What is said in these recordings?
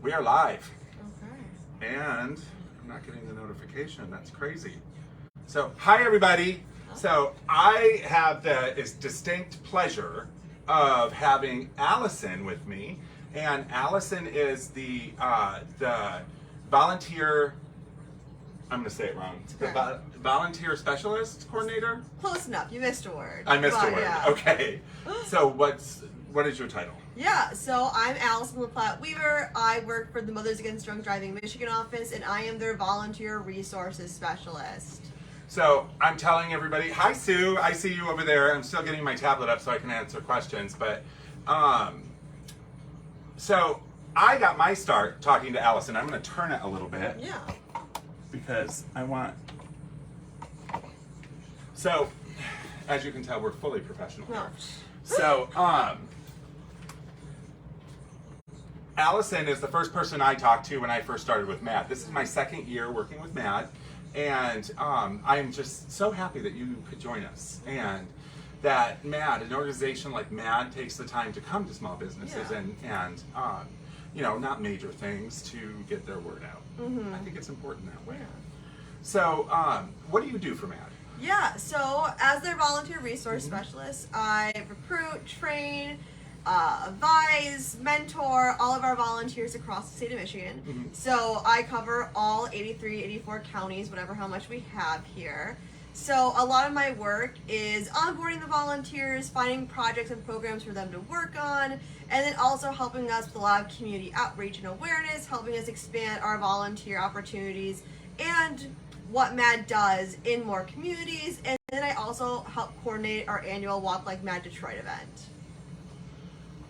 We are live. Okay. And I'm not getting the notification. That's crazy. So, hi everybody. So, I have the distinct pleasure of having Allison with me. And Allison is the volunteer, I'm going to say it wrong, the volunteer specialist coordinator? Close enough. You missed a word. I missed a word. Yeah. Okay. So, what is your title? Yeah, so I'm Allison LaPlatte Weaver. I work for the Mothers Against Drunk Driving Michigan office, and I am their volunteer resources specialist. So I'm telling everybody, hi Sue, I see you over there. I'm still getting my tablet up so I can answer questions. But so I got my start talking to Allison. I'm going to turn it a little bit. Yeah. Because I want. So, as you can tell, we're fully professional here. No. So, Allison is the first person I talked to when I first started with MADD. This is my second year working with MADD, and I'm just so happy that you could join us, and that MADD, an organization like MADD, takes the time to come to small businesses and you know, not major things to get their word out. Mm-hmm. I think it's important that way. Yeah. So, what do you do for MADD? Yeah, so as their volunteer resource specialist, I recruit, train, advise, mentor all of our volunteers across the state of Michigan. Mm-hmm. So I cover all 83, 84 counties, whatever how much we have here. So a lot of my work is onboarding the volunteers, finding projects and programs for them to work on, and then also helping us with a lot of community outreach and awareness, helping us expand our volunteer opportunities and what MADD does in more communities. And then I also help coordinate our annual Walk Like MADD Detroit event.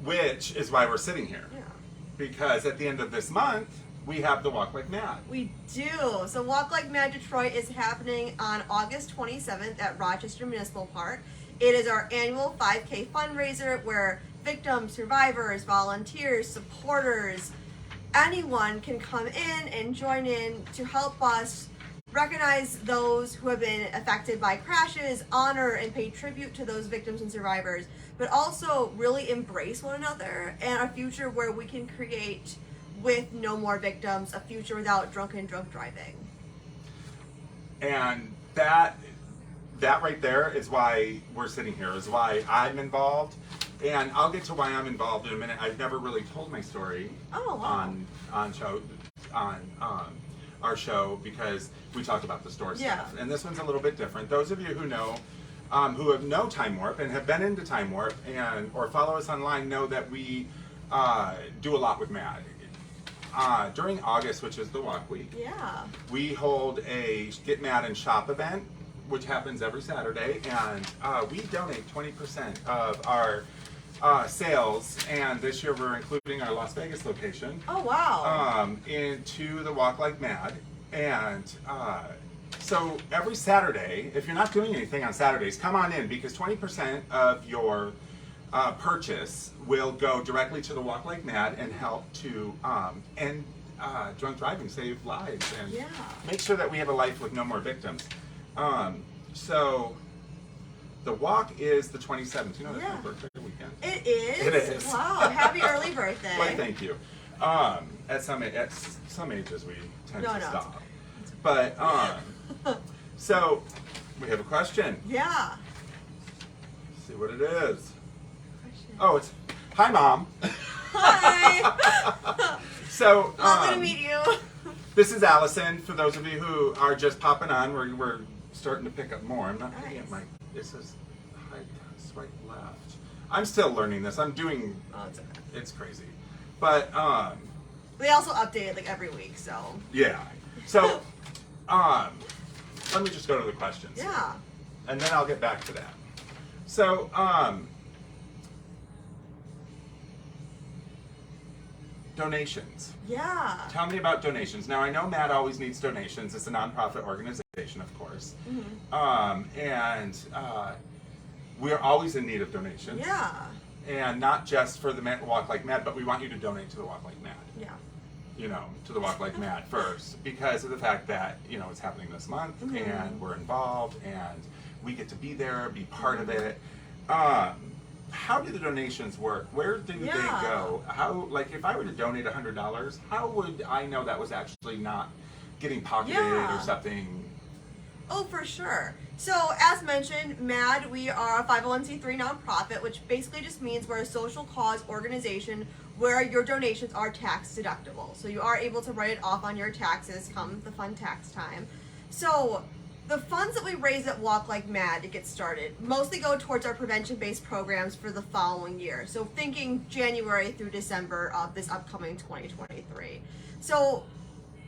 Which is why we're sitting here. Yeah. Because at the end of this month, we have the Walk Like MADD. We do. So Walk Like MADD Detroit is happening on August 27th at Rochester Municipal Park. It is our annual 5K fundraiser where victims, survivors, volunteers, supporters, anyone can come in and join in to help us recognize those who have been affected by crashes, honor and pay tribute to those victims and survivors, but also really embrace one another and a future where we can create, with no more victims, a future without drunk driving. And that right there is why we're sitting here, is why I'm involved. And I'll get to why I'm involved in a minute. I've never really told my story on our show because we talk about the store stuff. And this one's a little bit different. Those of you who know, who know Time Warp and have been into Time Warp and or follow us online know that we do a lot with MADD. During August, which is the Walk Week, we hold a Get MADD and Shop event, which happens every Saturday, and we donate 20% of our sales, and this year we're including our Las Vegas location. Oh wow! Into the Walk Like MADD, and so every Saturday, if you're not doing anything on Saturdays, come on in because 20% of your purchase will go directly to the Walk Like MADD and help to end drunk driving, save lives, and make sure that we have a life with no more victims. So the walk is the 27th. You know that's my birthday weekend. It is? It is. Wow, happy early birthday. Well, thank you. At some ages we tend to stop. But so we have a question. Yeah. Let's see what it is. Oh, it's hi, Mom. Hi. So lovely to meet you. This is Allison. For those of you who are just popping on, we're starting to pick up more. I'm not picking up my. This is swipe left. I'm still learning this. I'm doing. Oh, it's okay. It's crazy, but we also update it like every week, so. Yeah. So let me just go to the questions. Yeah. And then I'll get back to that. So donations. Yeah. Tell me about donations. Now, I know MADD always needs donations. It's a nonprofit organization, of course. Mm-hmm. And we're always in need of donations. Yeah. And not just for the Walk Like MADD, but we want you to donate to the Walk Like MADD. Yeah. You know, to the Walk Like MADD first, because of the fact that, you know, it's happening this month, mm-hmm. and we're involved, and we get to be there, be part of it. how do the donations work? Where do they go? How, like, if I were to donate $100, how would I know that was actually not getting pocketed or something? Oh, for sure. So, as mentioned, MADD, we are a 501c3 nonprofit, which basically just means we're a social cause organization where your donations are tax deductible. So you are able to write it off on your taxes come the fun tax time. So the funds that we raise at Walk Like MADD to get started mostly go towards our prevention-based programs for the following year. So thinking January through December of this upcoming 2023. So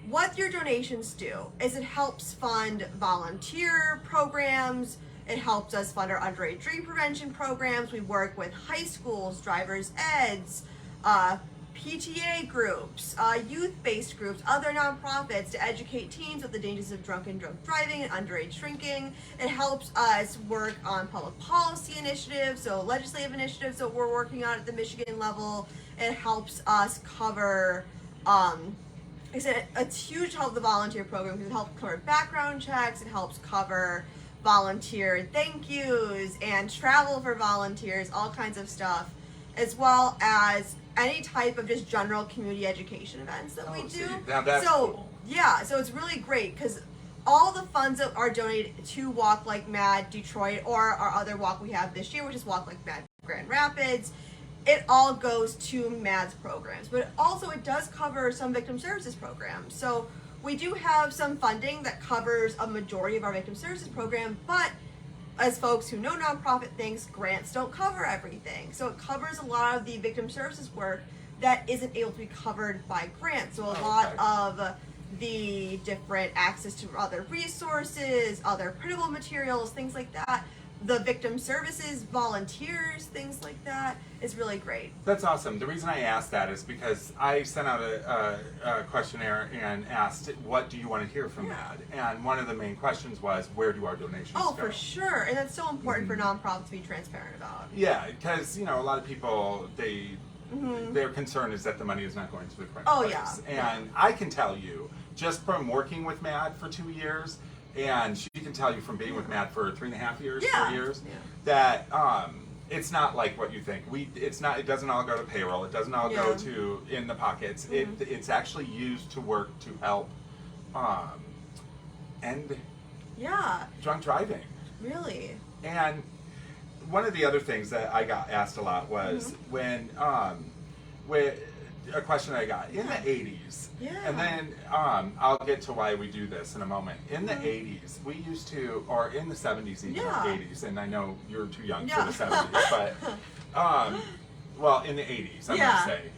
what your donations do is it helps fund volunteer programs. It helps us fund our underage drink prevention programs. We work with high schools, driver's eds, PTA groups, youth-based groups, other nonprofits to educate teens with the dangers of drunk and drunk driving and underage drinking. It helps us work on public policy initiatives, so legislative initiatives that we're working on at the Michigan level. It helps us cover, it's huge help the volunteer program because it helps cover background checks. It helps cover volunteer thank yous and travel for volunteers, all kinds of stuff, as well as any type of just general community education events that we do. Now that's cool. Yeah, so it's really great because all the funds that are donated to Walk Like MADD Detroit or our other walk we have this year, which is Walk Like MADD Grand Rapids, it all goes to MADD's programs. But also it does cover some victim services programs. So we do have some funding that covers a majority of our victim services program, but as folks who know nonprofit things, grants don't cover everything. So it covers a lot of the victim services work that isn't able to be covered by grants. So a lot of the different access to other resources, other printable materials, things like that, the victim services, volunteers, things like that, is really great. That's awesome. The reason I asked that is because I sent out a questionnaire and asked, what do you want to hear from MADD? And one of the main questions was, where do our donations go? Oh, for sure. And that's so important for nonprofits to be transparent about. Yeah, because, you know, a lot of people, their concern is that the money is not going to the correct place. And I can tell you, just from working with MADD for 2 years, and she can tell you from being with MADD for 3.5 years, 4 years, that it's not like what you think. It doesn't all go to payroll. It doesn't all go to in the pockets. It's actually used to work to help end drunk driving. Really? And one of the other things that I got asked a lot was when a question I got in the 80s, and then I'll get to why we do this in a moment. In the 80s, we used to, or in the 70s, even 80s, and I know you're too young for the 70s, but well, in the 80s, I'm gonna say,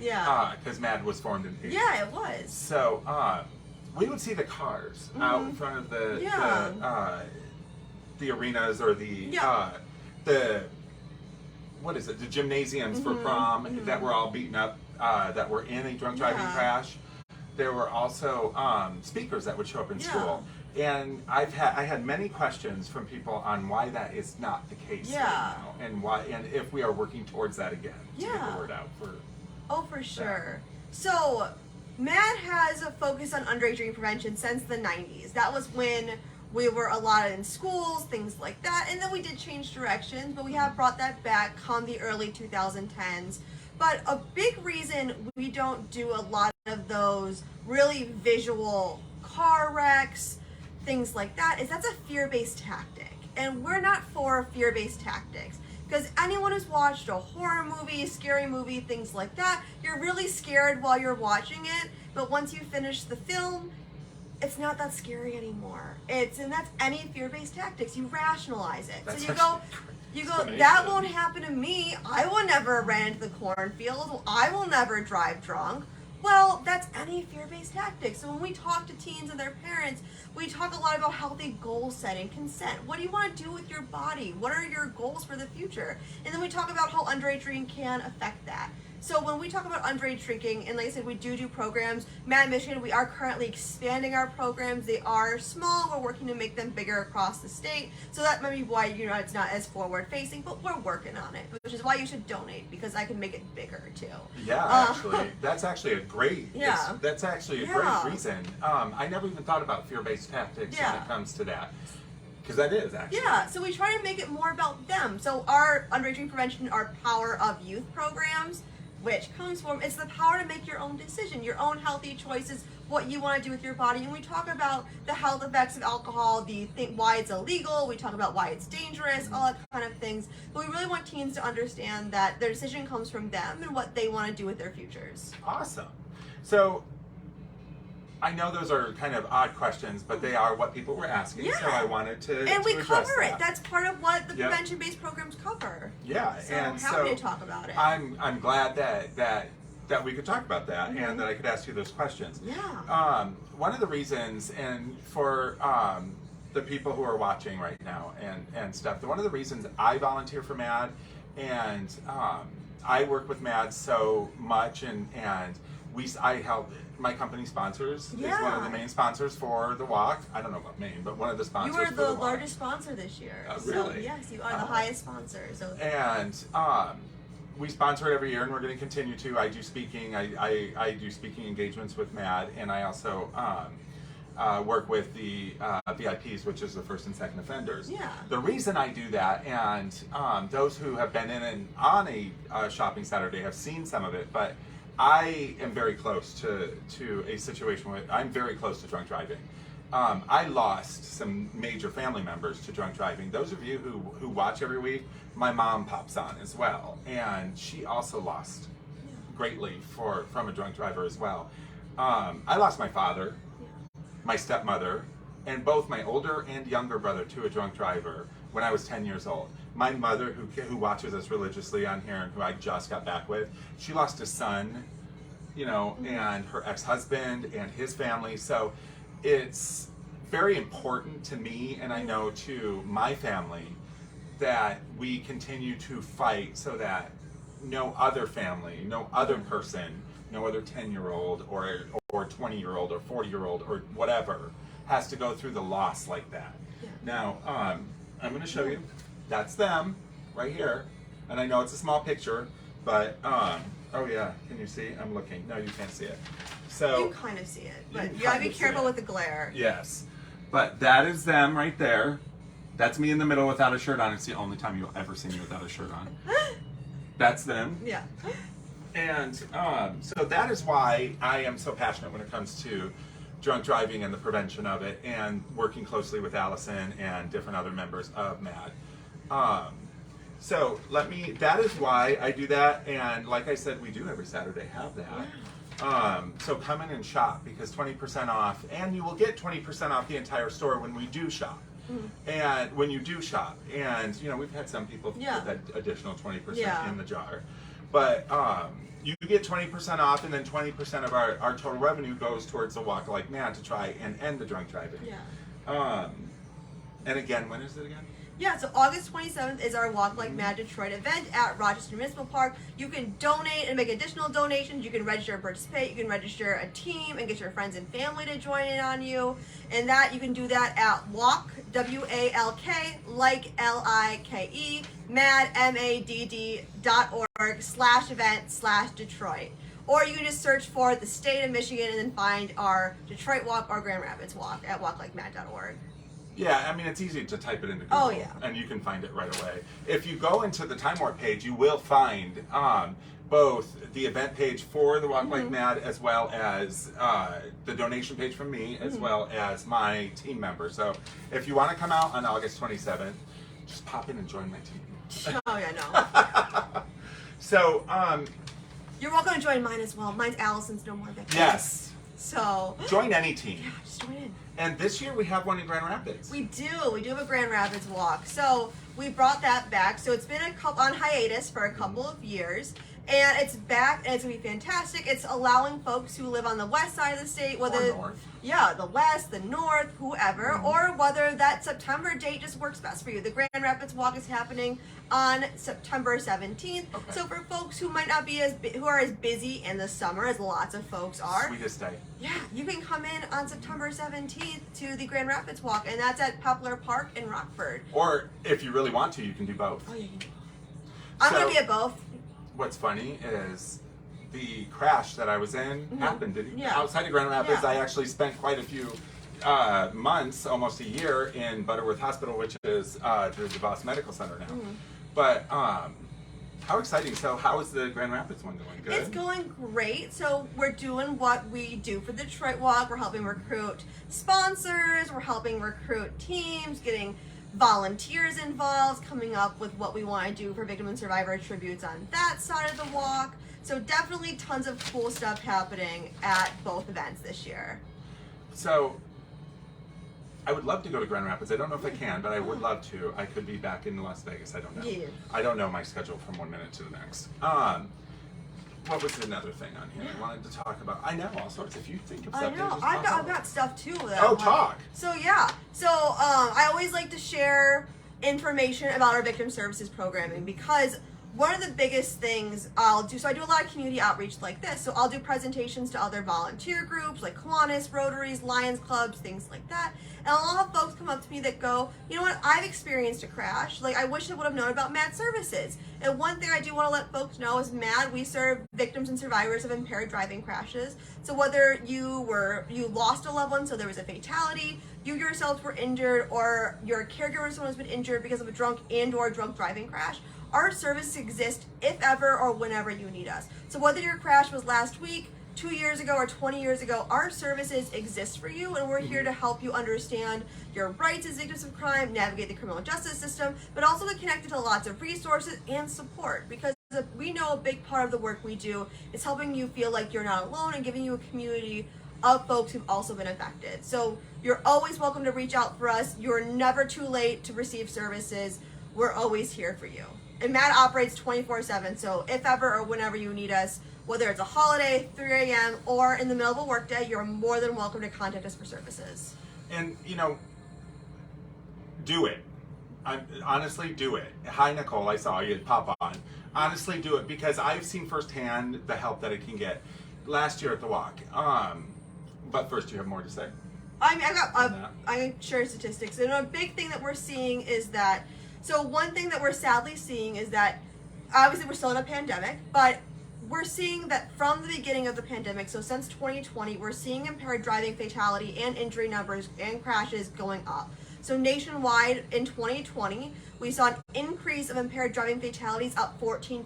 because MADD was formed in the 80s. Yeah, it was. So we would see the cars out in front of the arenas or the what is it? The gymnasiums for prom that were all beaten up. That were in a drunk driving crash. There were also speakers that would show up in school, and I had many questions from people on why that is not the case right now, and why, and if we are working towards that again to get the word out for. Oh, for sure. So, MADD has a focus on underage drinking prevention since the 90s. That was when we were allotted in schools, things like that, and then we did change directions, but we have brought that back come the early 2010s. But a big reason we don't do a lot of those really visual car wrecks, things like that, is that's a fear-based tactic. And we're not for fear-based tactics. Because anyone who's watched a horror movie, scary movie, things like that, you're really scared while you're watching it, but once you finish the film, it's not that scary anymore. And that's any fear-based tactics. You rationalize it. That's so you go, that won't happen to me. I will never run into the cornfield. I will never drive drunk. Well, that's any fear-based tactic. So when we talk to teens and their parents, we talk a lot about healthy goal setting, consent. What do you want to do with your body? What are your goals for the future? And then we talk about how underage drinking can affect that. So when we talk about underage drinking, and like I said, we do programs. MADD Michigan, we are currently expanding our programs. They are small. We're working to make them bigger across the state. So that might be why it's not as forward-facing, but we're working on it, which is why you should donate, because I can make it bigger too. Yeah, actually, that's actually a great. That's actually a great reason. I never even thought about fear-based tactics when it comes to that. Because that is, actually. Yeah, so we try to make it more about them. So our underaging prevention, our Power of Youth programs, which comes from, it's the power to make your own decision, your own healthy choices, what you want to do with your body. And we talk about the health effects of alcohol, why it's illegal, we talk about why it's dangerous, all that kind of things. But we really want teens to understand that their decision comes from them and what they want to do with their futures. Awesome. So, I know those are kind of odd questions, but they are what people were asking, so I wanted to And we address cover that. it. That's part of what the prevention-based programs cover. Yeah, So and happy to talk about it. I'm glad that we could talk about that and that I could ask you those questions. Yeah. One of the reasons, and for the people who are watching right now and stuff, one of the reasons I volunteer for MADD and I work with MADD so much, and I help. My company sponsors is one of the main sponsors for the walk. I don't know about main, but one of the sponsors. You are for the walk. largest sponsor this year. Really? So, yes, you are the highest sponsor. So. And we sponsor it every year, and we're going to continue to. I do speaking. I do speaking engagements with MADD, and I also work with the VIPs, which is the first and second offenders. Yeah. The reason I do that, and those who have been in and on a shopping Saturday have seen some of it, but I am very close to a situation where I'm very close to drunk driving. I lost some major family members to drunk driving. Those of you who watch every week, my mom pops on as well, and she also lost greatly from a drunk driver as well. I lost my father, my stepmother, and both my older and younger brother to a drunk driver when I was 10 years old. My mother, who watches us religiously on here and who I just got back with, she lost a son, and her ex-husband and his family. So it's very important to me, and I know to my family, that we continue to fight so that no other family, no other person, no other 10-year-old or 20-year-old or 40-year-old or whatever has to go through the loss like that. Yeah. Now, I'm going to show you. That's them right here. And I know it's a small picture, but, oh yeah, can you see? I'm looking. No, you can't see it. So You kind of see it, but you gotta be careful with the glare. Yes. But that is them right there. That's me in the middle without a shirt on. It's the only time you'll ever see me without a shirt on. That's them. Yeah. And so that is why I am so passionate when it comes to drunk driving and the prevention of it, and working closely with Allison and different other members of MADD. So that is why I do that, and like I said, we do every Saturday have that. So come in and shop, because 20% off, and you will get 20% off the entire store when we do shop. And when you do shop, and we've had some people put that additional 20% in the jar, but you get 20% off, and then 20% of our total revenue goes towards the Walk Like MADD to try and end the drunk driving. And again, when is it again? Yeah, so August 27th is our Walk Like MADD Detroit event at Rochester Municipal Park. You can donate and make additional donations. You can register and participate. You can register a team and get your friends and family to join in on you. And that you can do that at walk, W-A-L-K, like L-I-K-E, MADD, MADD.org/event/Detroit. Or you can just search for the state of Michigan and then find our Detroit Walk or Grand Rapids Walk at walklikemadd.org. Yeah, I mean, it's easy to type it into Google, and you can find it right away. If you go into the Time Warp page, you will find both the event page for the Walk Like MADD, as well as the donation page from me, as well as my team members. So if you want to come out on August 27th, just pop in and join my team. Oh, yeah, no. So, you're welcome to join mine as well. Mine's Allison's No More Victims. Yes. So. Join any team. Yeah, just join in. And this year we have one in Grand Rapids. We do have a Grand Rapids walk. So we brought that back. So it's been on hiatus for a couple of years. And it's back, and it's going to be fantastic. It's allowing folks who live on the west side of the state, whether or north. Yeah, the west, the north, whoever, or whether that September date just works best for you. The Grand Rapids Walk is happening on September 17th. Okay. So for folks who might not be who are as busy in the summer as lots of folks are, Sweetest day. yeah, you can come in on September 17th to the Grand Rapids Walk, and that's at Poplar Park in Rockford. Or if you really want to, you can do both. Oh, yeah, you can do both. I'm going to be at both. What's funny is the crash that I was in happened. Yeah. Outside of Grand Rapids, Yeah. I actually spent quite a few months, almost a year, in Butterworth Hospital, which is the DeVos Medical Center now. But how exciting! So, how is the Grand Rapids one going? Good. It's going great. So we're doing what we do for the Detroit Walk. We're helping recruit sponsors. We're helping recruit teams, getting volunteers involved, coming up with what we want to do for victim and survivor tributes on that side of the walk. So definitely tons of cool stuff happening at both events this year. So, I would love to go to Grand Rapids. I don't know if I can, but I would love to. I could be back in Las Vegas. I don't know. Yeah. I don't know my schedule from one minute to the next. What was another thing on here I wanted to talk about? I know all sorts. If you think of I something, know. just I've talk got stuff too. That Oh, I want- talk. So yeah. So I always like to share information about our victim services programming because one of the biggest things I'll do, so I do a lot of community outreach like this. So I'll do presentations to other volunteer groups like Kiwanis, Rotaries, Lions Clubs, things like that. And a lot of folks come up to me that go, you know what, I've experienced a crash. Like, I wish I would have known about MADD services. And one thing I do want to let folks know is MADD, we serve victims and survivors of impaired driving crashes. So whether you lost a loved one, so there was a fatality, you yourselves were injured, or your caregiver, someone has been injured because of a drunk or drunk driving crash, our services exist if ever or whenever you need us. So whether your crash was last week, 2 years ago, or 20 years ago, our services exist for you, and we're here to help you understand your rights as victims of crime, navigate the criminal justice system, but also to connect you to lots of resources and support, because we know a big part of the work we do is helping you feel like you're not alone and giving you a community of folks who've also been affected. So you're always welcome to reach out for us. You're never too late to receive services. We're always here for you. And MADD operates 24/7, so if ever or whenever you need us, whether it's a holiday, 3 a.m., or in the middle of a workday, you're more than welcome to contact us for services. And, do it. Honestly, do it. Hi, Nicole, I saw you pop on. Honestly, do it, because I've seen firsthand the help that it can get last year at the walk. But first, you have more to say? I can share statistics. And a big thing that we're seeing is that, so one thing that we're sadly seeing is that, obviously we're still in a pandemic, but we're seeing that from the beginning of the pandemic, so since 2020, we're seeing impaired driving fatality and injury numbers and crashes going up. So nationwide in 2020, we saw an increase of impaired driving fatalities up 14%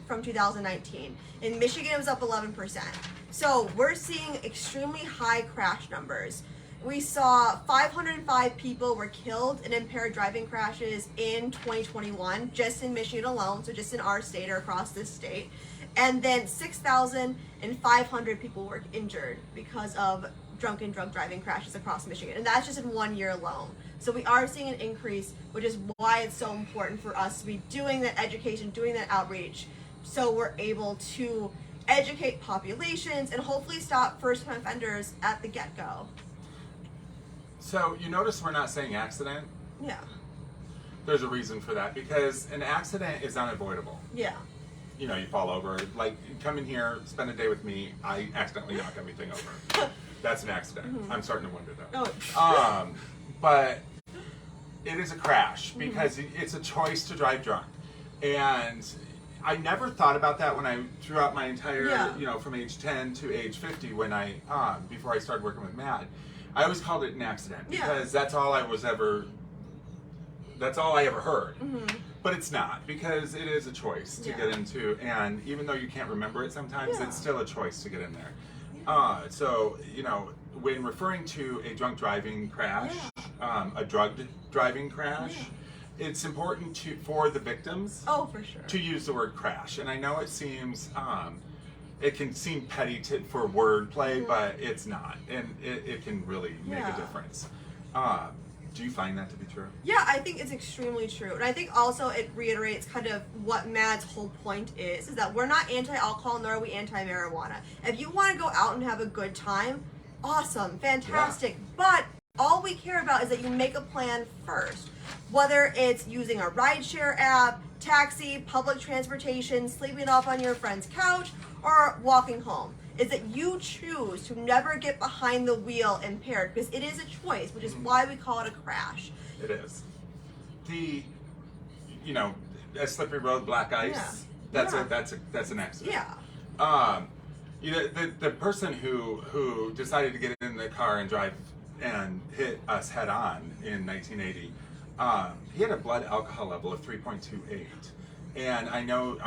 from 2019. In Michigan, it was up 11%. So we're seeing extremely high crash numbers. We saw 505 people were killed in impaired driving crashes in 2021, just in Michigan alone, so just in our state or across this state. And then 6,500 people were injured because of drunk driving crashes across Michigan. And that's just in 1 year alone. So we are seeing an increase, which is why it's so important for us to be doing that education, doing that outreach, so we're able to educate populations and hopefully stop first-time offenders at the get-go. So you notice we're not saying accident? Yeah. There's a reason for that, because an accident is unavoidable. Yeah. You fall over, like, come in here, spend a day with me, I accidentally knock everything over. That's an accident. Mm-hmm. I'm starting to wonder though. Oh. But it is a crash, because it's a choice to drive drunk. And I never thought about that when I throughout my entire, from age 10 to age 50, when before I started working with MADD, I always called it an accident, because that's all I ever heard. Mm-hmm. But it's not, because it is a choice to get into, and even though you can't remember it sometimes, it's still a choice to get in there. So, when referring to a drunk driving crash, a drugged driving crash, it's important for the victims for sure. to use the word crash. And I know it seems, it can seem petty for wordplay, but it's not. And it can really make a difference. Do you find that to be true? Yeah, I think it's extremely true. And I think also it reiterates kind of what MADD's whole point is that we're not anti-alcohol, nor are we anti-marijuana. If you want to go out and have a good time, awesome, fantastic. Yeah. But all we care about is that you make a plan first. Whether it's using a rideshare app, taxi, public transportation, sleeping off on your friend's couch, or walking home, is that you choose to never get behind the wheel impaired, because it is a choice, which is why we call it a crash. It is. A slippery road, black ice, that's an accident. Yeah. The person who decided to get in the car and drive and hit us head on in 1980, he had a blood alcohol level of 3.28. And I know,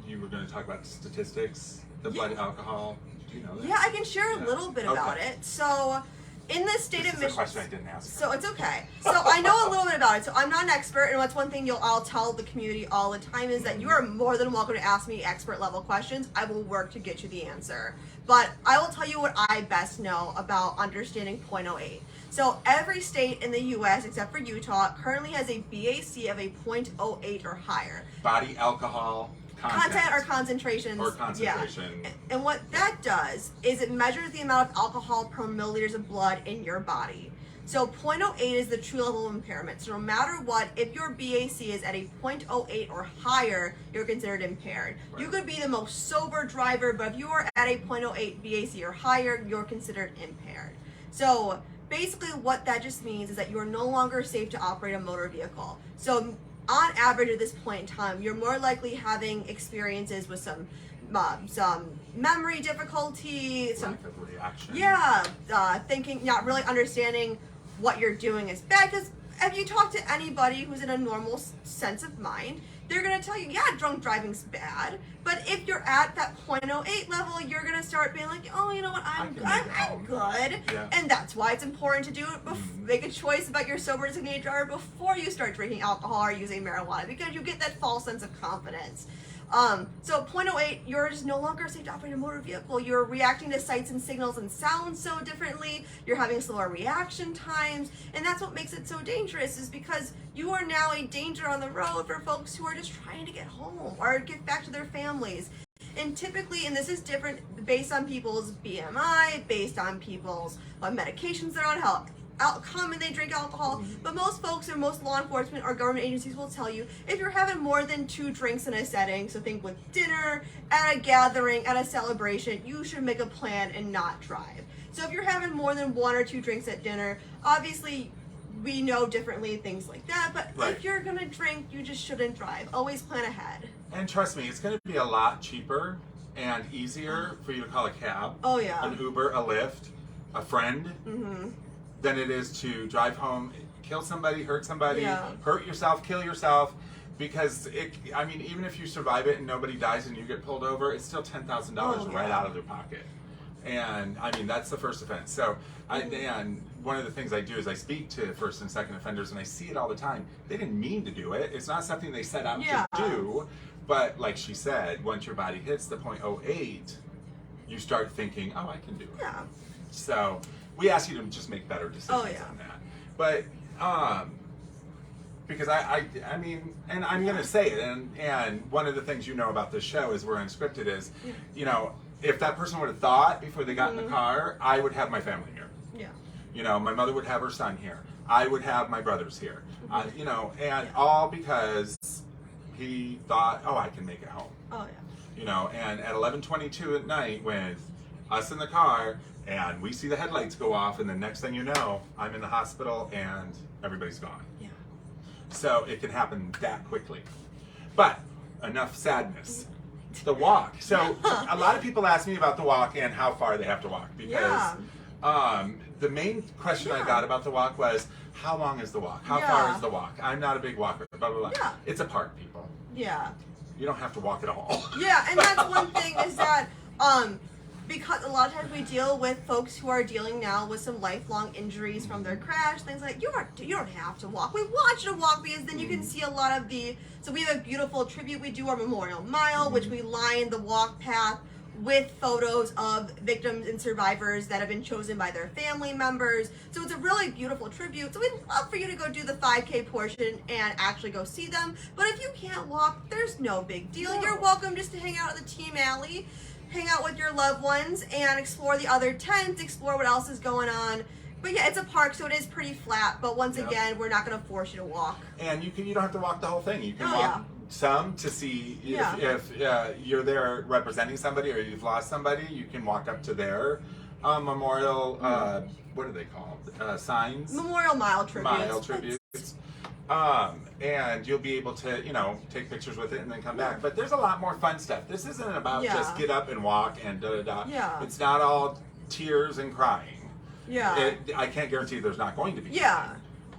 you were going to talk about statistics, the blood alcohol. Do you know that? Yeah, I can share a little bit about it. So, in the state of Michigan, this is a question I didn't ask. So it's okay. So I know a little bit about it. So I'm not an expert, and what's one thing I'll tell the community all the time is that you are more than welcome to ask me expert level questions. I will work to get you the answer. But I will tell you what I best know about understanding .08. So every state in the U.S. except for Utah currently has a BAC of a .08 or higher. Body alcohol content or concentrations. Or concentration. Yeah. And what that does is it measures the amount of alcohol per milliliters of blood in your body. So .08 is the true level of impairment. So no matter what, if your BAC is at a .08 or higher, you're considered impaired. Right. You could be the most sober driver, but if you are at a .08 BAC or higher, you're considered impaired. So basically what that just means is that you are no longer safe to operate a motor vehicle. So on average at this point in time, you're more likely having experiences with some memory difficulty, some lack of reaction. Thinking, not really understanding what you're doing is bad. Because if you talk to anybody who's in a normal sense of mind, they're gonna tell you, yeah, drunk driving's bad. But if you're at that .08 level, you're gonna start being like, oh, you know what, I'm good. Yeah. And that's why it's important to do it. Make a choice about your sober designated driver before you start drinking alcohol or using marijuana, because you get that false sense of confidence. So .08, you're just no longer safe to operate a motor vehicle. You're reacting to sights and signals and sounds so differently. You're having slower reaction times, and that's what makes it so dangerous, is because you are now a danger on the road for folks who are just trying to get home or get back to their families. And typically, and this is different based on people's BMI, based on people's medications they're on, how common they drink alcohol, but most folks or most law enforcement or government agencies will tell you if you're having more than 2 drinks in a setting, so think with dinner, at a gathering, at a celebration, you should make a plan and not drive. So if you're having more than 1 or 2 drinks at dinner, obviously we know differently, things like that, but if you're gonna drink, you just shouldn't drive. Always plan ahead. And trust me, it's gonna be a lot cheaper and easier for you to call a cab, an Uber, a Lyft, a friend, than it is to drive home, kill somebody, hurt somebody, hurt yourself, kill yourself, because even if you survive it and nobody dies and you get pulled over, it's still $10,000 right out of their pocket. And that's the first offense. So, and one of the things I do is I speak to first and second offenders, and I see it all the time. They didn't mean to do it. It's not something they set out to do. But like she said, once your body hits the .08, you start thinking, oh, I can do it. Yeah. So we ask you to just make better decisions on that. But because and I'm going to say it, and one of the things you know about this show is we're unscripted is, if that person would have thought before they got in the car, I would have my family here. Yeah. My mother would have her son here. I would have my brothers here. And all because he thought, oh, I can make it home. Oh, yeah. And at 11:22 at night with us in the car, and we see the headlights go off, and the next thing you know, I'm in the hospital and everybody's gone. Yeah. So it can happen that quickly. But enough sadness. The walk. So a lot of people ask me about the walk and how far they have to walk, because the main question I got about the walk was, how long is the walk? How far is the walk? I'm not a big walker, blah, blah, blah. Yeah. It's a park, people. Yeah. You don't have to walk at all. Yeah, and that's one thing is that, because a lot of times we deal with folks who are dealing now with some lifelong injuries from their crash, things like you don't have to walk. We want you to walk because then you can see a lot of so we have a beautiful tribute. We do our Memorial Mile, which we line the walk path with photos of victims and survivors that have been chosen by their family members. So it's a really beautiful tribute. So we'd love for you to go do the 5K portion and actually go see them. But if you can't walk, there's no big deal. No. You're welcome just to hang out at the team alley, hang out with your loved ones, and explore the other tents, explore what else is going on. But yeah, it's a park, so it is pretty flat. But once again, we're not going to force you to walk. And you don't have to walk the whole thing. You can walk some to see if you're there representing somebody or you've lost somebody. You can walk up to their memorial. What are they called? Signs. Memorial Mile tributes. Mile tributes. And you'll be able to, take pictures with it and then come back. But there's a lot more fun stuff. This isn't about just get up and walk and da-da-da. Yeah. It's not all tears and crying. Yeah. I can't guarantee there's not going to be. Yeah.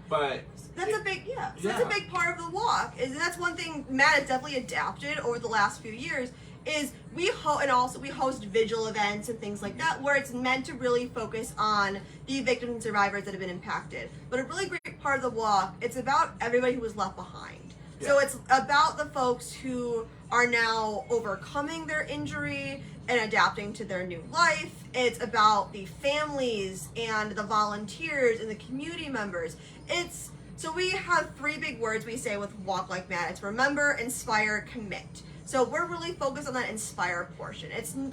But that's a big that's a big part of the walk. And that's one thing MADD has definitely adapted over the last few years. Is we host vigil events and things like that where it's meant to really focus on the victims and survivors that have been impacted. But a really great part of the walk, it's about everybody who was left behind. Yeah. So it's about the folks who are now overcoming their injury and adapting to their new life. It's about the families and the volunteers and the community members. So we have 3 big words we say with Walk Like MADD. It's remember, inspire, commit. So we're really focused on that inspire portion.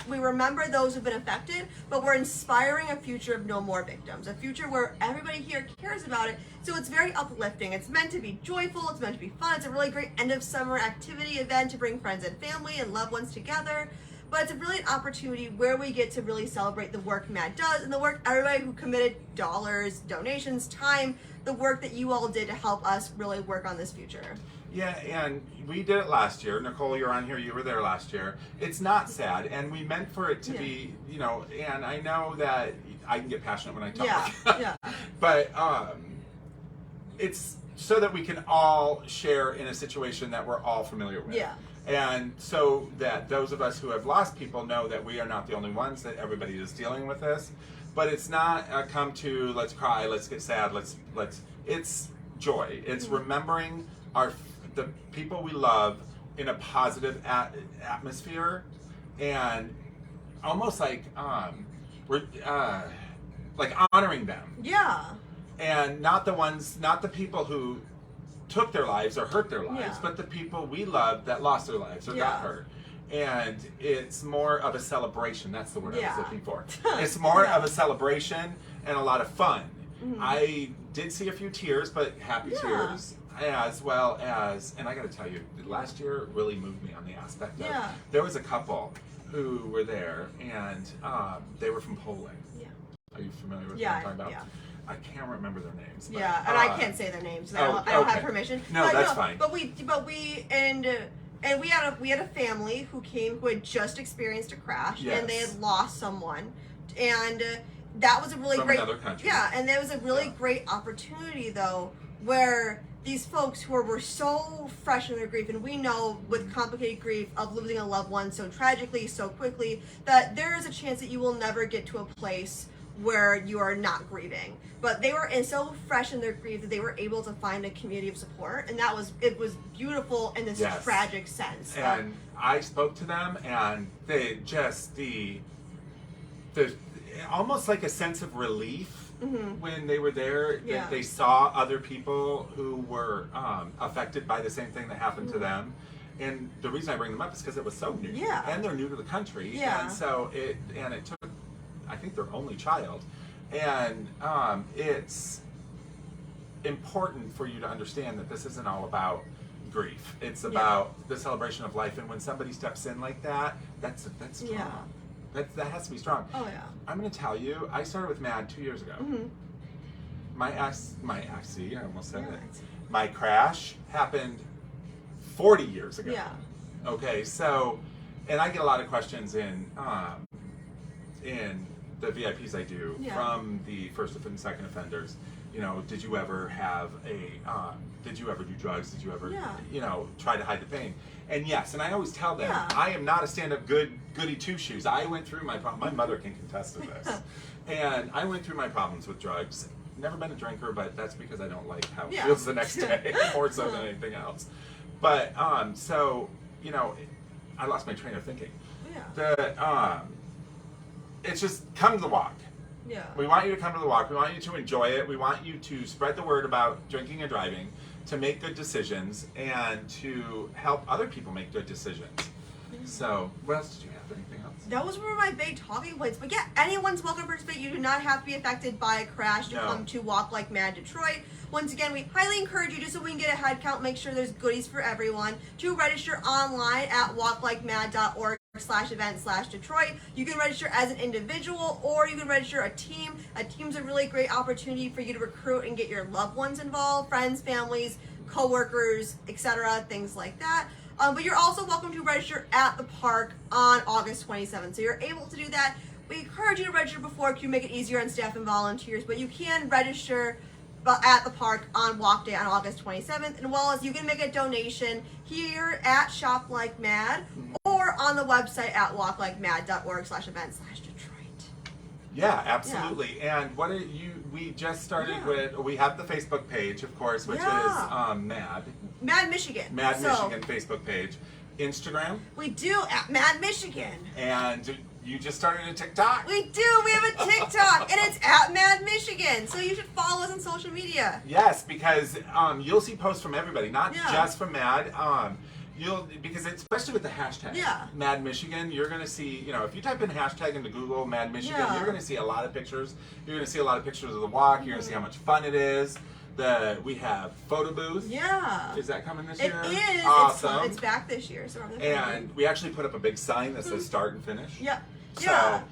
We remember those who've been affected, but we're inspiring a future of no more victims, a future where everybody here cares about it. So it's very uplifting. It's meant to be joyful. It's meant to be fun. It's a really great end of summer activity event to bring friends and family and loved ones together. But it's really an opportunity where we get to really celebrate the work MADD does and the work everybody who committed dollars, donations, time, the work that you all did to help us really work on this future. Yeah, and we did it last year. Nicole, you're on here. You were there last year. It's not sad, and we meant for it to be, and I know that I can get passionate when I talk. Yeah. But it's so that we can all share in a situation that we're all familiar with. Yeah. And so that those of us who have lost people know that we are not the only ones, that everybody is dealing with this. But it's not come to let's cry, let's get sad, let's. It's joy. It's remembering the people we love in a positive atmosphere, and almost like we're like honoring them. Yeah. And not the people who took their lives or hurt their lives, but the people we love that lost their lives or got hurt. And it's more of a celebration. That's the word I was looking for. It's more of a celebration and a lot of fun. Mm-hmm. I did see a few tears, but happy tears, as well as, and I got to tell you, last year really moved me on the aspect of, there was a couple who were there, and they were from Poland. Yeah. Are you familiar with what I'm talking about? Yeah. I can't remember their names. But, and I can't say their names. I don't have permission. No, that's fine. But we had a family who had just experienced a crash, and they had lost someone, and that was a really from great another country. Yeah, and there was a really great opportunity though, where these folks who were so fresh in their grief, and we know with complicated grief of losing a loved one so tragically, so quickly, that there is a chance that you will never get to a place where you are not grieving. But they were so fresh in their grief that they were able to find a community of support, and it was beautiful in this tragic sense. And I spoke to them, and they just the almost like a sense of relief when they were there, that they saw other people who were affected by the same thing that happened to them. And the reason I bring them up is because it was so new, and they're new to the country, and so it took, I think, their only child, and it's important for you to understand that this isn't all about grief. It's about the celebration of life, and when somebody steps in like that, that's strong. That has to be strong. Oh yeah. I'm going to tell you, I started with MADD 2 years ago. My I almost said it. My crash happened 40 years ago. Yeah. Okay, so, and I get a lot of questions in the VIPs I do from the first and second offenders. Did you ever have did you ever do drugs? Did you ever, try to hide the pain? And yes, and I always tell them, I am not a stand-up goody two-shoes. I went through my problem. My mother can contest to this. And I went through my problems with drugs. Never been a drinker, but that's because I don't like how it feels the next day, more so than anything else. But, so, I lost my train of thinking. It's just come to the walk. Yeah. We want you to come to the walk. We want you to enjoy it. We want you to spread the word about drinking and driving, to make good decisions, and to help other people make good decisions. So, what else did you have? Anything else? That was one of my big talking points. But anyone's welcome to participate. You do not have to be affected by a crash to come to Walk Like MADD Detroit. Once again, we highly encourage you, just so we can get a head count, make sure there's goodies for everyone, to register online at walklikemadd.org/event/Detroit. You can register as an individual, or you can register a team. A team's a really great opportunity for you to recruit and get your loved ones involved, friends, families, co-workers, etc., things like that. But you're also welcome to register at the park on August 27th. So you're able to do that. we encourage you to register before to make it easier on staff and volunteers, but you can register at the park on walk day on August 27th, and well as you can make a donation here at Shop Like Mad or on the website at walklikemad.org/event/Detroit. Yeah, absolutely. Yeah. And what are you? We just started with. We have the Facebook page, of course, which is MADD Michigan. MADD Michigan Facebook page. Instagram. We do at MADD Michigan. And you just started a TikTok. We do. We have a TikTok, and it's at MADD Michigan. So you should follow us on social media. Yes, because you'll see posts from everybody, not just from MADD. Because especially with the hashtag MADD Michigan, you're going to see, if you type in hashtag into Google MADD Michigan, you're going to see a lot of pictures. You're going to see a lot of pictures of the walk. You're going to see how much fun it is. We have photo booth. Yeah. Is that coming this year? It is. Awesome. It's back this year. So and we actually put up a big sign that says start and finish. Yep. So,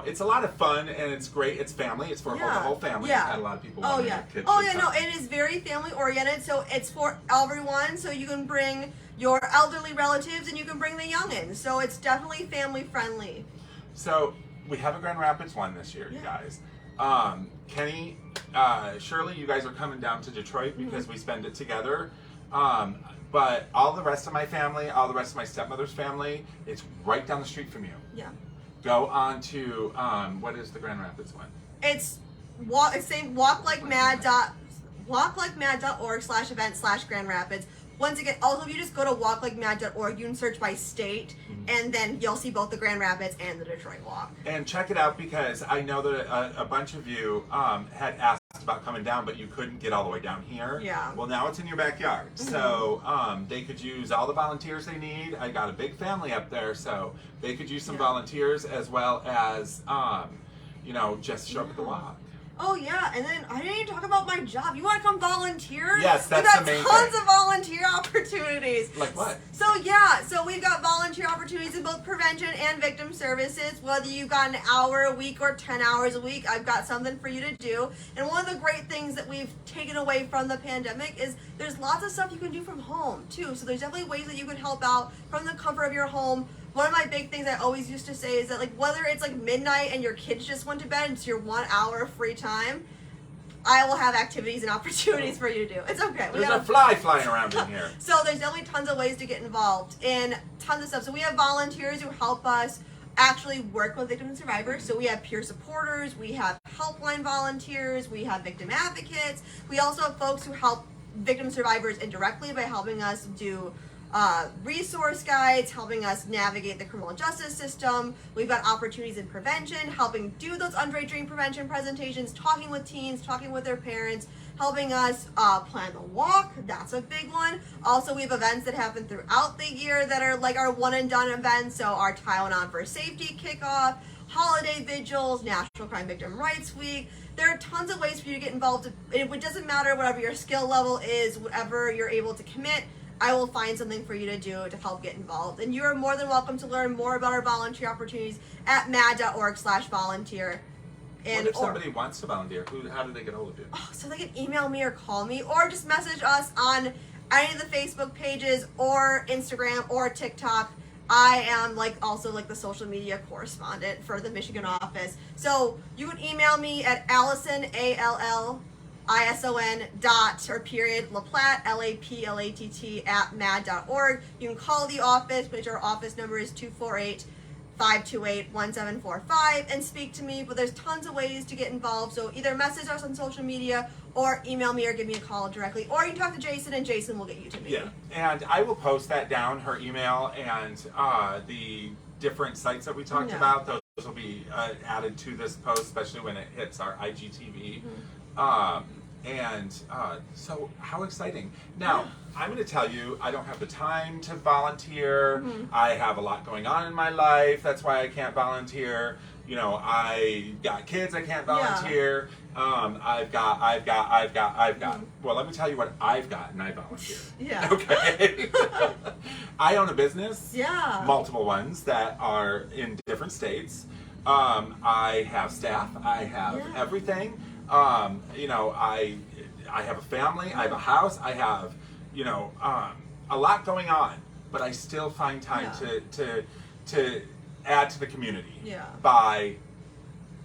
it's a lot of fun and it's great. It's family. It's for the whole family. Yeah. I've had a lot of people want to kids. No, it is very family oriented. So it's for everyone. So you can bring your elderly relatives and you can bring the youngins. So it's definitely family friendly. So we have a Grand Rapids one this year, you guys. Kenny, Shirley, you guys are coming down to Detroit because we spend it together. But all the rest of my family, all the rest of my stepmother's family, it's right down the street from you. Yeah. Go on to, what is the Grand Rapids one? It's walklikemad.org/event/Grand Rapids. Once again, also if you just go to walklikemad.org, you can search by state, and then you'll see both the Grand Rapids and the Detroit Walk. And check it out because I know that a bunch of you had asked about coming down, but you couldn't get all the way down here. Yeah. Well, now it's in your backyard, so they could use all the volunteers they need. I got a big family up there, so they could use some volunteers as well as, just show up at the walk. Oh yeah, and then I didn't even talk about my job. You want to come volunteer? Yes, that's the main thing. We've got tons of volunteer opportunities. Like what? So we've got volunteer opportunities in both prevention and victim services. Whether you've got an hour a week or 10 hours a week, I've got something for you to do. And one of the great things that we've taken away from the pandemic is there's lots of stuff you can do from home too. So there's definitely ways that you can help out from the comfort of your home. One of my big things I always used to say is that, whether it's midnight and your kids just went to bed and it's your 1 hour of free time, I will have activities and opportunities for you to do. It's okay. There's a fly flying around in here. So there's definitely tons of ways to get involved in tons of stuff. So we have volunteers who help us actually work with victims and survivors. So we have peer supporters, we have helpline volunteers, we have victim advocates. We also have folks who help victim survivors indirectly by helping us do resource guides, helping us navigate the criminal justice system. We've got opportunities in prevention, helping do those underage drinking prevention presentations, talking with teens, talking with their parents, helping us plan the walk. That's a big one. Also, we have events that happen throughout the year that are like our one and done events. So our Taiwan On for Safety kickoff, holiday vigils, National Crime Victim Rights Week. There are tons of ways for you to get involved. It doesn't matter whatever your skill level is, whatever you're able to commit. I will find something for you to do to help get involved. And you are more than welcome to learn more about our volunteer opportunities at madd.org/volunteer. What if somebody wants to volunteer? How do they get hold of you? So they can email me or call me, or just message us on any of the Facebook pages or Instagram or TikTok. I am also the social media correspondent for the Michigan office. So you can email me at Allison, ALLISON _Laplatt LAPLATT @madd.org. You can call the office, which our office number is 248-528-1745, and speak to me. But there's tons of ways to get involved. So either message us on social media or email me or give me a call directly. Or you can talk to Jason and Jason will get you to me. Yeah, and I will post that down, her email and the different sites that we talked about. Those will be added to this post, especially when it hits our IGTV. So how exciting. Now, I'm going to tell you, I don't have the time to volunteer. I have a lot going on in my life. That's why I can't volunteer. I got kids, I can't volunteer. I've got. Well, let me tell you what I've got, and I volunteer. Yeah. Okay. I own a business. Yeah. Multiple ones that are in different states. I have staff. I have everything. I have a family. I have a house. I have, a lot going on. But I still find time to add to the community by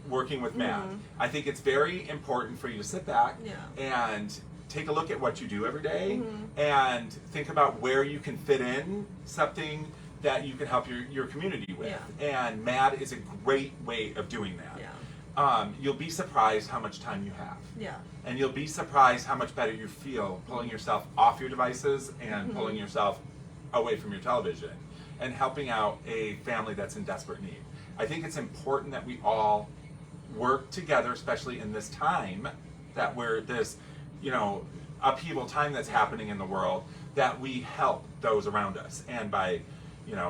working with MADD. I think it's very important for you to sit back and take a look at what you do every day and think about where you can fit in something that you can help your community with. And MADD is a great way of doing that. You'll be surprised how much time you have. And you'll be surprised how much better you feel pulling yourself off your devices and pulling yourself away from your television and helping out a family that's in desperate need. I think it's important that we all work together, especially in this time that we're this, upheaval time that's happening in the world, that we help those around us. And by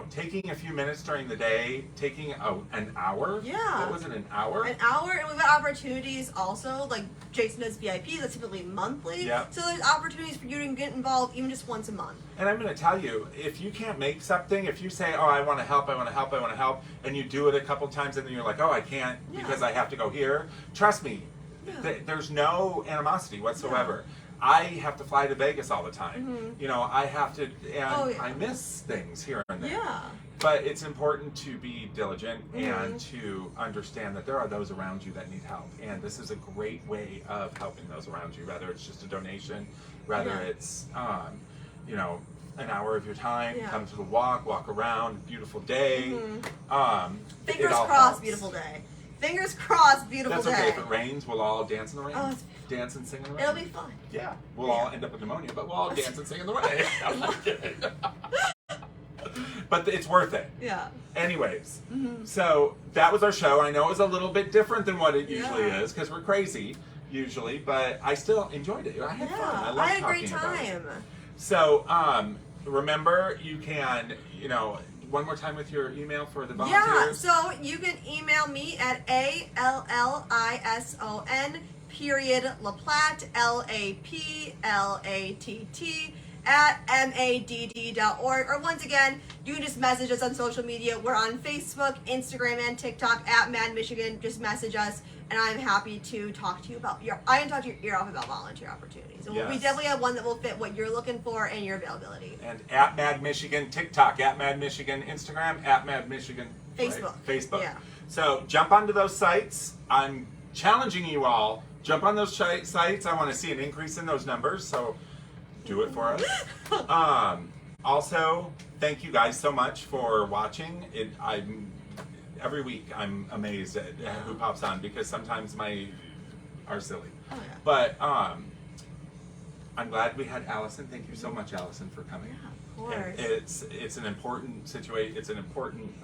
taking a few minutes during the day, taking an hour. What was it, an hour? An hour, and we've got opportunities also, like Jason does VIP, that's typically monthly. So there's opportunities for you to get involved even just once a month. And I'm going to tell you, if you can't make something, if you say, oh, I want to help, and you do it a couple times and then you're like, oh, I can't because I have to go here, trust me, there's no animosity whatsoever. I have to fly to Vegas all the time. I have to, and I miss things here and there. But it's important to be diligent and to understand that there are those around you that need help. And this is a great way of helping those around you, whether it's just a donation, whether it's, an hour of your time, come to the walk around, beautiful day. Fingers crossed, beautiful day. Fingers crossed, beautiful day. That's okay. If it rains, we'll all dance in the rain. Dance and sing in the rain. It'll be fun. Yeah. We'll all end up with pneumonia, but we'll all dance and sing in the rain. I'm not kidding. But it's worth it. Anyways, so that was our show. I know it was a little bit different than what it usually is because we're crazy usually, but I still enjoyed it. I had fun. I loved talking about it. I had a great time. So remember, you can, one more time with your email for the volunteers. So you can email me at ALLISON _LaPlatte LAPLATT @madd.org, or once again, you can just message us on social media. We're on Facebook, Instagram, and TikTok @MADD Michigan. Just message us, and I'm happy to talk to you about your ear off about volunteer opportunities. And we definitely have one that will fit what you're looking for and your availability. And @MADD Michigan TikTok, @MADD Michigan Instagram, @MADD Michigan Facebook. Right? Facebook. So jump onto those sites. I'm challenging you all. Jump on those sites. I want to see an increase in those numbers. So do it for us. Also, thank you guys so much for watching. Every week I'm amazed at who pops on because sometimes are silly. But I'm glad we had Allison. Thank you so much, Allison, for coming. Of course. And it's an important situation. It's an important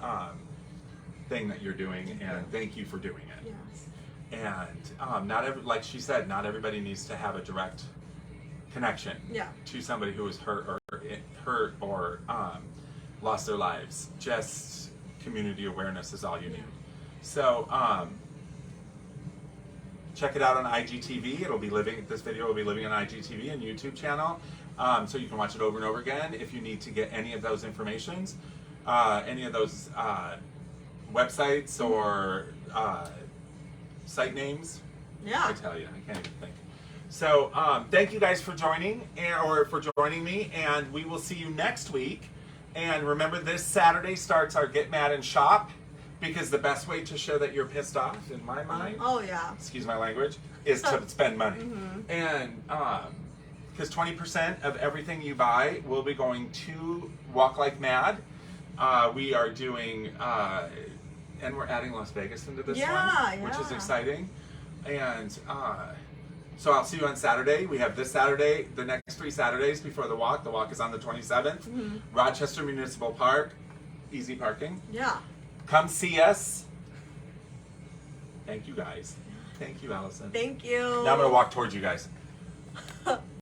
thing that you're doing, and thank you for doing it. And like she said, not everybody needs to have a direct connection to somebody who was hurt or lost their lives. Just community awareness is all you need. So check it out on IGTV. This video will be living on IGTV and YouTube channel, so you can watch it over and over again. If you need to get any of those informations, any of those websites or site names, I tell you, I can't even think. So thank you guys for joining me, and we will see you next week. And remember, this Saturday starts our Get Mad and Shop, because the best way to show that you're pissed off, in my mind, excuse my language, is to spend money. And because 20% of everything you buy will be going to Walk Like MADD. We are doing, and we're adding Las Vegas into this one, which is exciting. And so I'll see you on Saturday. We have this Saturday, the next 3 Saturdays before the walk. The walk is on the 27th. Rochester Municipal Park, easy parking. Come see us. Thank you guys. Thank you, Allison. Thank you. Now I'm going to walk towards you guys.